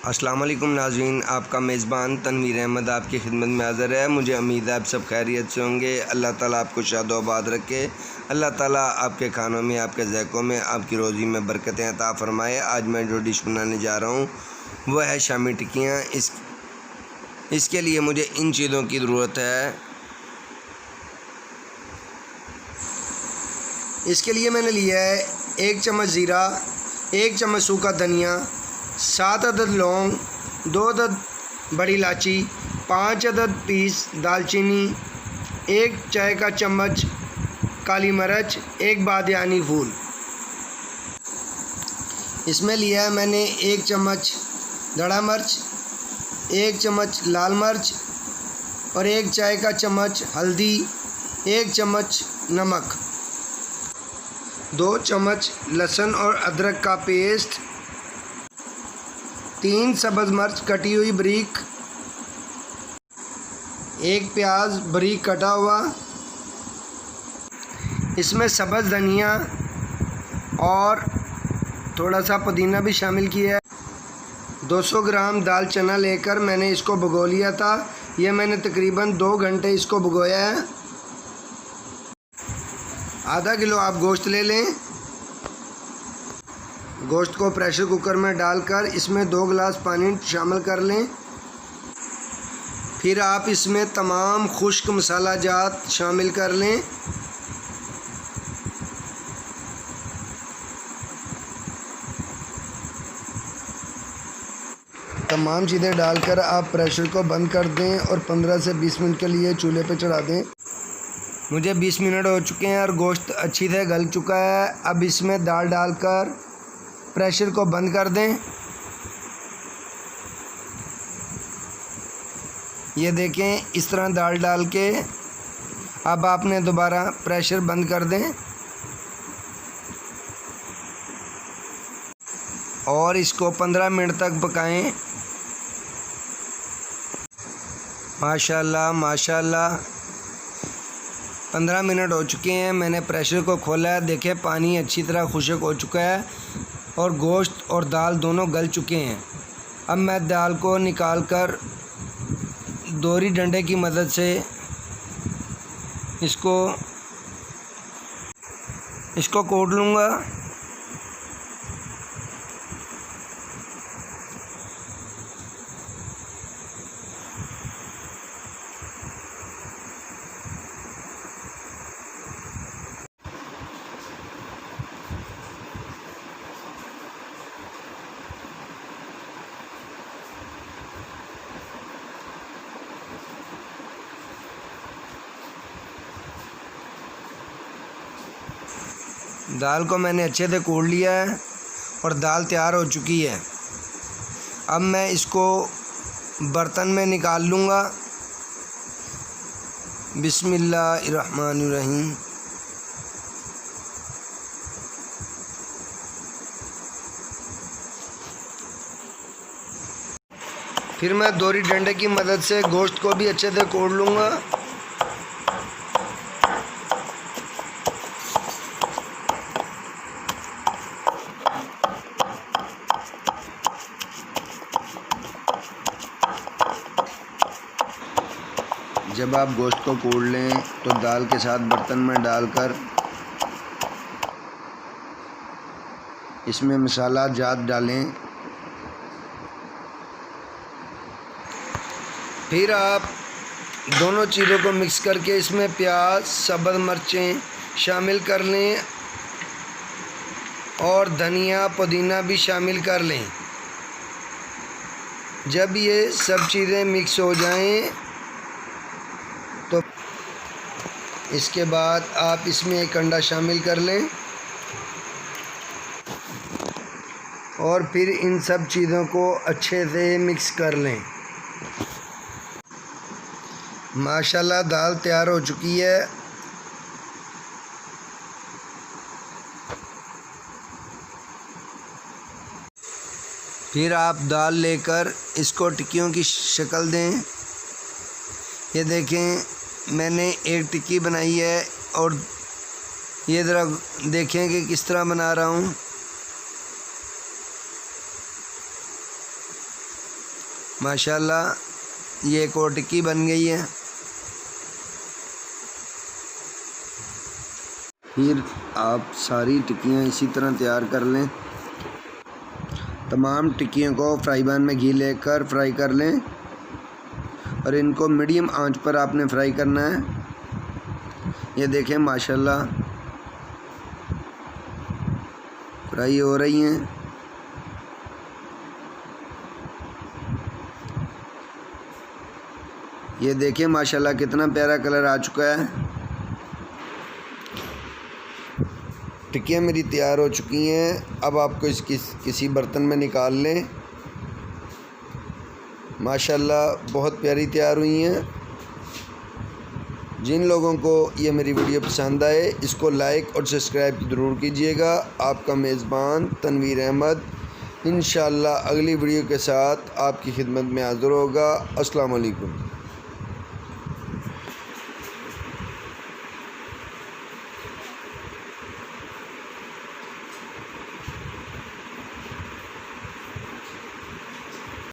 अस्सलाम वालेकुम नाज़रीन, आपका मेज़बान तनवीर अहमद आपकी खिदमत में हाज़िर है। मुझे उम्मीद है आप सब खैरियत से होंगे। अल्लाह ताला आपको शाद आबाद रखे। अल्लाह ताला आपके खानों में, आपके ज़ैक़ों में, आपकी रोज़ी में बरकतें अता फ़रमाए। आज मैं जो डिश बनाने जा रहा हूँ वह है शामी टिक्कियाँ। इसके लिए मुझे इन चीज़ों की ज़रूरत है। इसके लिए मैंने लिया है 1 चम्मच ज़ीरा, 1 चम्मच सूखा धनिया, 7 अदद लौंग, 2 अदद बड़ी इलायची, 5 अदद पीस दालचीनी, 1 चाय का चम्मच काली मिर्च, 1 बादियानी फूल। इसमें लिया है मैंने 1 चम्मच धड़ा मिर्च, 1 चम्मच लाल मिर्च और 1 चाय का चम्मच हल्दी, 1 चम्मच नमक, 2 चम्मच लहसुन और अदरक का पेस्ट, 3 सब्ज़ मिर्च कटी हुई बारीक, 1 प्याज बारीक कटा हुआ। इसमें सब्ज़ धनिया और थोड़ा सा पुदीना भी शामिल किया है। 200 ग्राम दाल चना लेकर मैंने इसको भिगो लिया था। यह मैंने तकरीबन 2 घंटे इसको भिगोया है। आधा किलो आप गोश्त ले लें। गोश्त को प्रेशर कुकर में डालकर इसमें 2 गिलास पानी शामिल कर लें। फिर आप इसमें तमाम खुश्क मसाला जात शामिल कर लें। तमाम चीज़ें डालकर आप प्रेशर को बंद कर दें और 15 से 20 मिनट के लिए चूल्हे पर चढ़ा दें। मुझे 20 मिनट हो चुके हैं और गोश्त अच्छी तरह गल चुका है। अब इसमें दाल डालकर प्रेशर को बंद कर दें। ये देखें, इस तरह दाल डाल के अब आपने दोबारा प्रेशर बंद कर दें और इसको 15 मिनट तक पकाएं। माशाल्लाह माशाल्लाह 15 मिनट हो चुके हैं। मैंने प्रेशर को खोला है। देखें, पानी अच्छी तरह खुश्क हो चुका है और गोश्त और दाल दोनों गल चुके हैं। अब मैं दाल को निकाल कर दोहरी डंडे की मदद से इसको कोट लूँगा। दाल को मैंने अच्छे से कोट लिया है और दाल तैयार हो चुकी है। अब मैं इसको बर्तन में निकाल लूँगा। बिस्मिल्लाहिर्रहमानिर्रहीम। फिर मैं दोहरी डंडे की मदद से गोश्त को भी अच्छे से कोट लूँगा। जब आप गोश्त को कोट लें तो दाल के साथ बर्तन में डालकर इसमें मसाला जात डालें। फिर आप दोनों चीज़ों को मिक्स करके इसमें प्याज, सब्ज़ मिर्चें शामिल कर लें और धनिया पुदीना भी शामिल कर लें। जब ये सब चीज़ें मिक्स हो जाएं तो इसके बाद आप इसमें 1 अंडा शामिल कर लें और फिर इन सब चीज़ों को अच्छे से मिक्स कर लें। माशाल्लाह दाल तैयार हो चुकी है। फिर आप दाल लेकर इसको टिक्कियों की शक्ल दें। ये देखें, मैंने एक टिक्की बनाई है और ये ज़रा देखें कि किस तरह बना रहा हूँ। माशाल्लाह ये एक और टिक्की बन गई है। फिर आप सारी टिक्कियाँ इसी तरह तैयार कर लें। तमाम टिक्कियों को फ्राई पैन में घी लेकर फ्राई कर लें और इनको मीडियम आंच पर आपने फ्राई करना है। ये देखें माशाल्लाह फ्राई हो रही हैं। ये देखें माशाल्लाह कितना प्यारा कलर आ चुका है। टिक्कियाँ मेरी तैयार हो चुकी हैं। अब आपको किसी बर्तन में निकाल लें। माशाल्लाह बहुत प्यारी तैयार हुई हैं। जिन लोगों को ये मेरी वीडियो पसंद आए इसको लाइक और सब्सक्राइब ज़रूर कीजिएगा। आपका मेज़बान तनवीर अहमद इंशाअल्लाह अगली वीडियो के साथ आपकी खिदमत में हाज़िर होगा। अस्सलाम वालेकुम।